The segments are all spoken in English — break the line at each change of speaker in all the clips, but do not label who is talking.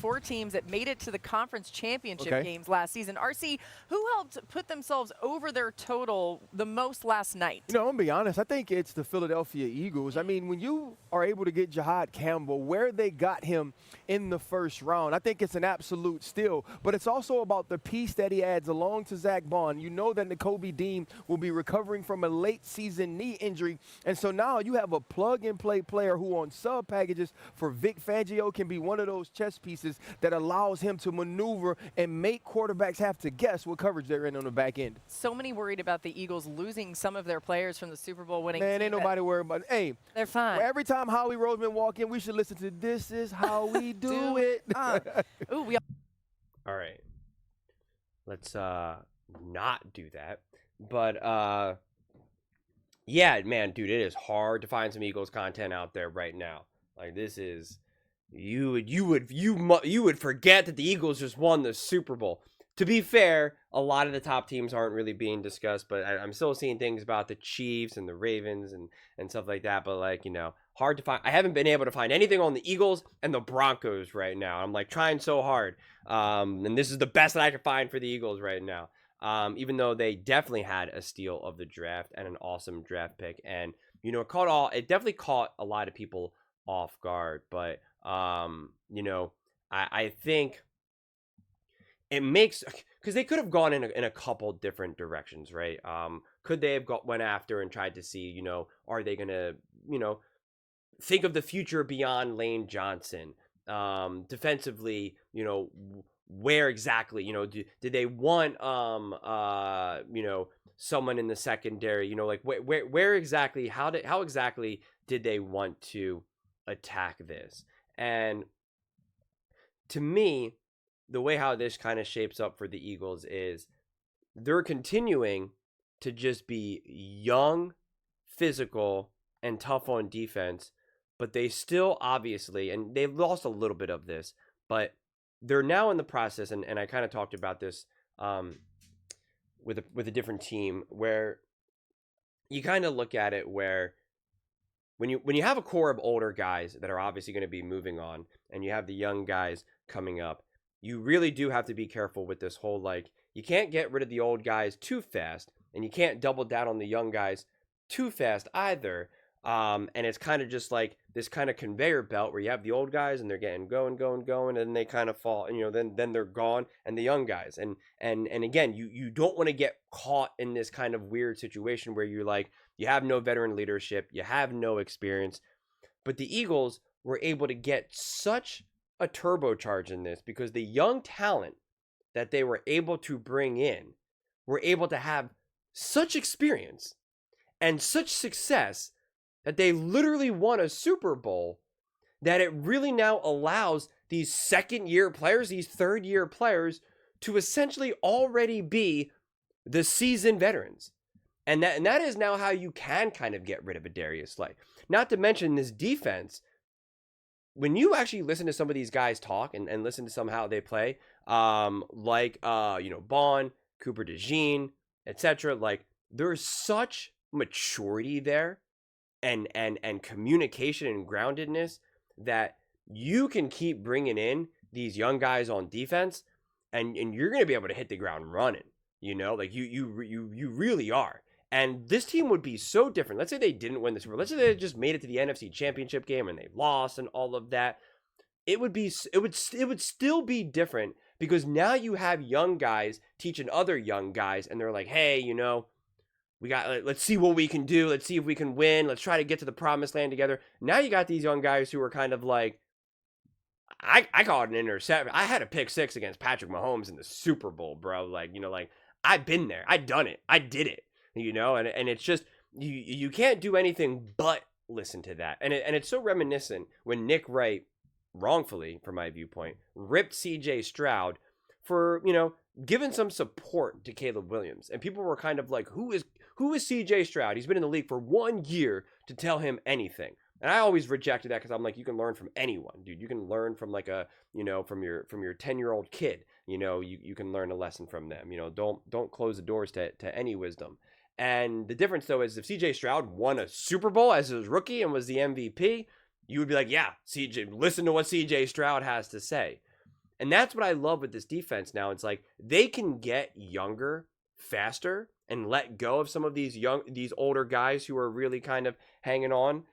4 teams that made it to the conference championship games last season. RC, who helped put themselves over their total the most last night?
You know, I'm going to be honest. I think it's the Philadelphia Eagles. I mean, when you are able to get Jahad Campbell, where they got him in the first round, I think it's an absolute steal. But it's also about the piece that he adds along to Zach Bond. You know that Nakobe Dean will be recovering from a late season knee injury. And so now you have a plug-and-play player who on sub packages for Vic Fangio can be one of those chess pieces that allows him to maneuver and make quarterbacks have to guess what coverage they're in on the back end.
So many worried about the Eagles losing some of their players from the Super Bowl winning
Man,
team.
ain't nobody worried about it. Hey,
they're fine.
Every time Howie Roseman walk in, we should listen to "This Is How We Do It."
Ooh,
All right. Let's not do that. But yeah, man, dude, it is hard to find some Eagles content out there right now. Like, this is you would forget that the Eagles just won the Super Bowl. To be fair, a lot of the top teams aren't really being discussed, but I'm still seeing things about the Chiefs and the Ravens and stuff like that. But, like, you know, hard to find. I haven't been able to find anything on the Eagles and the Broncos right now. I'm, like, trying so hard. And this is the best that I can find for the Eagles right now. Even though they definitely had a steal of the draft and an awesome draft pick. And, you know, it definitely caught a lot of people off guard. But, you know, I think it makes, because they could have gone in a couple different directions, right? Could they have went after and tried to see, you know, are they going to, you know, think of the future beyond Lane Johnson? Defensively, you know, where exactly, you know, did they want, you know, someone in the secondary, you know, like where exactly, how exactly did they want to attack this? And to me, the way how this kind of shapes up for the Eagles is they're continuing to just be young, physical, and tough on defense, but they still obviously, and they've lost a little bit of this, but they're now in the process, and I kind of talked about this with a different team, where you kind of look at it where when you have a core of older guys that are obviously going to be moving on, and you have the young guys coming up, you really do have to be careful with this whole, like, you can't get rid of the old guys too fast, and you can't double down on the young guys too fast either. And it's kind of just like this kind of conveyor belt where you have the old guys and they're getting going, and then they kind of fall, and, you know, then they're gone, and the young guys. And again, you don't want to get caught in this kind of weird situation where you're like, you have no veteran leadership, you have no experience. But the Eagles were able to get such a turbocharge in this because the young talent that they were able to bring in were able to have such experience and such success that they literally won a Super Bowl, that it really now allows these second-year players, these third-year players, to essentially already be the seasoned veterans. And that is now how you can kind of get rid of a Darius Slay. Not to mention this defense. When you actually listen to some of these guys talk and listen to how they play, like, you know, Bond, Cooper DeJean, etc., like, there's such maturity there and communication and groundedness that you can keep bringing in these young guys on defense, and you're going to be able to hit the ground running, you know, like you really are. And this team would be so different. Let's say they didn't win the Super Bowl. Let's say they just made it to the NFC Championship game and they lost and all of that. It would still be different because now you have young guys teaching other young guys, and they're like, hey, you know, let's see what we can do. Let's see if we can win. Let's try to get to the promised land together. Now you got these young guys who are kind of like, I called an interception. I had a pick 6 against Patrick Mahomes in the Super Bowl, bro. Like, you know, like, I've been there. I've done it. I did it. You know, and it's just, you can't do anything but listen to that. And it's so reminiscent when Nick Wright, wrongfully from my viewpoint, ripped CJ Stroud for, you know, giving some support to Caleb Williams. And people were kind of like, who is CJ Stroud? He's been in the league for 1 year to tell him anything. And I always rejected that because I'm like, you can learn from anyone, dude. You can learn from like you know, from your 10-year-old kid. You know, you can learn a lesson from them. You know, don't close the doors to any wisdom. And the difference, though, is if CJ Stroud won a Super Bowl as his rookie and was the MVP, you would be like, yeah, CJ, listen to what CJ Stroud has to say. And that's what I love with this defense now. It's like they can get younger faster and let go of some of these older guys who are really kind of hanging on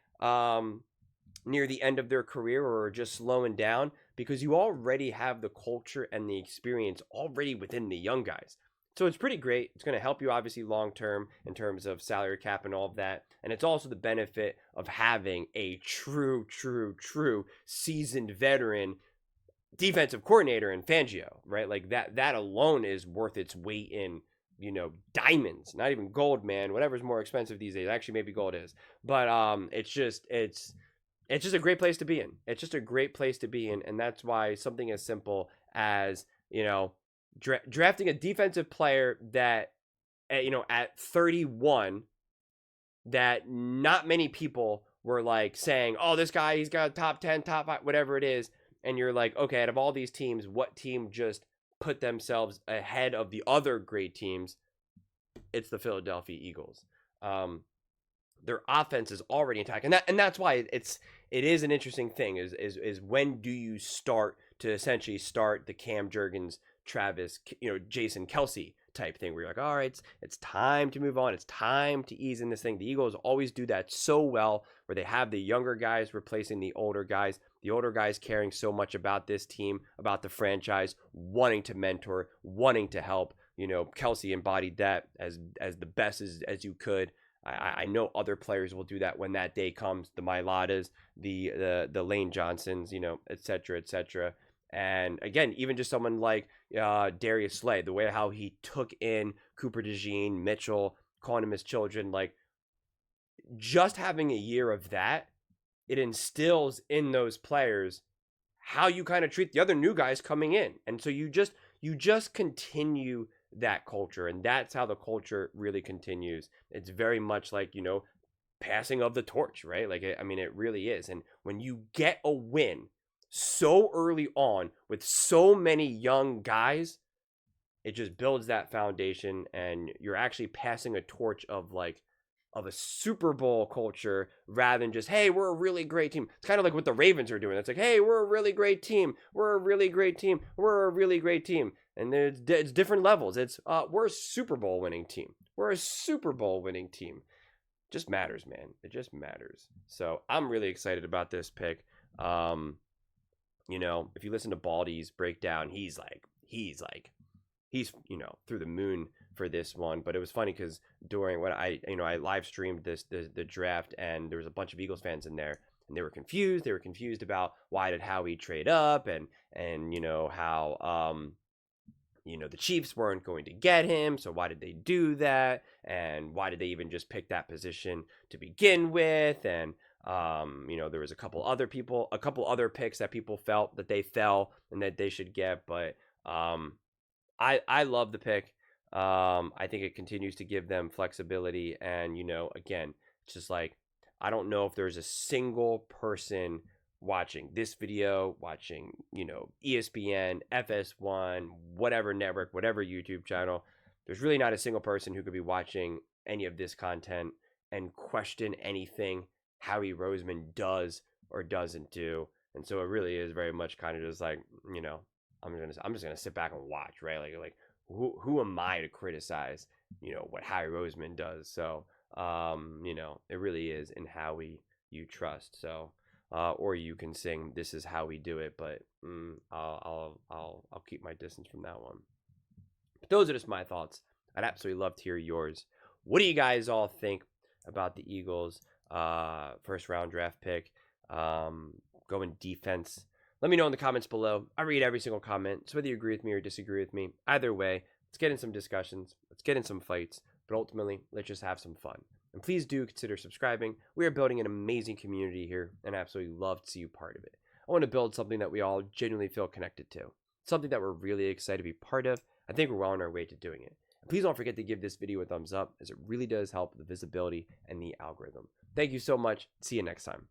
near the end of their career or just slowing down, because you already have the culture and the experience already within the young guys. So it's pretty great. It's going to help you obviously long term in terms of salary cap and all of that. And it's also the benefit of having a true seasoned veteran defensive coordinator in Fangio, right? Like that alone is worth its weight in, diamonds, not even gold, man. Whatever's more expensive these days. Actually, maybe gold is. But it's just a great place to be in. It's just a great place to be in, and that's why something as simple as, drafting a defensive player that, at 31, that not many people were like saying, oh, this guy, he's got a top 10, top 5, whatever it is. And you're like, okay, out of all these teams, what team just put themselves ahead of the other great teams? It's the Philadelphia Eagles. Their offense is already intact, and that's why it is an interesting thing. Is when do you start to essentially start the Cam Jurgens, Travis, Jason Kelce type thing, where you're like, all right, it's time to move on. It's time to ease in this thing. The Eagles always do that so well, where they have the younger guys replacing the older guys caring so much about this team, about the franchise, wanting to mentor, wanting to help. Kelce embodied that as the best as you could. I know other players will do that when that day comes. The Mailatas, the Lane Johnsons, et cetera, et cetera. And again, even just someone like Darius Slay, the way how he took in Cooper DeJean, Mitchell, calling him his children, like just having a year of that, it instills in those players how you kind of treat the other new guys coming in. And so you just continue that culture, and that's how the culture really continues. It's very much like, passing of the torch, right? Like, it really is. And when you get a win so early on with so many young guys, it just builds that foundation, and you're actually passing a torch of a Super Bowl culture rather than just, hey, we're a really great team. It's kind of like what the Ravens are doing. It's like, hey, we're a really great team. We're a really great team. We're a really great team. And it's different levels. It's we're a Super Bowl winning team. We're a Super Bowl winning team. It just matters, man. It just matters. So I'm really excited about this pick. If you listen to Baldy's breakdown, he's through the moon for this one. But it was funny because during when I live streamed the draft, and there was a bunch of Eagles fans in there, and they were confused. They were confused about why did Howie trade up, and how the Chiefs weren't going to get him, so why did they do that? And why did they even just pick that position to begin with? And there was a couple other picks that people felt that they fell and that they should get, but I love the pick. I think it continues to give them flexibility, and again, it's just like, I don't know if there's a single person watching this video, watching, ESPN, FS1, whatever network, whatever YouTube channel. There's really not a single person who could be watching any of this content and question anything Howie Roseman does or doesn't do. And so it really is very much kind of just like, I'm just gonna sit back and watch, right? Like who am I to criticize, what Howie Roseman does? So it really is in Howie you trust. So or you can sing "This Is How We Do It," but I'll keep my distance from that one. But those are just my thoughts. I'd absolutely love to hear yours. What do you guys all think about the Eagles' first round draft pick? Going defense. Let me know in the comments below. I read every single comment, so whether you agree with me or disagree with me, either way, let's get in some discussions, let's get in some fights, but ultimately, let's just have some fun. And please do consider subscribing. We are building an amazing community here, and I absolutely love to see you part of it. I want to build something that we all genuinely feel connected to, something that we're really excited to be part of. I think we're well on our way to doing it. And please don't forget to give this video a thumbs up, as it really does help the visibility and the algorithm. Thank you so much. See you next time.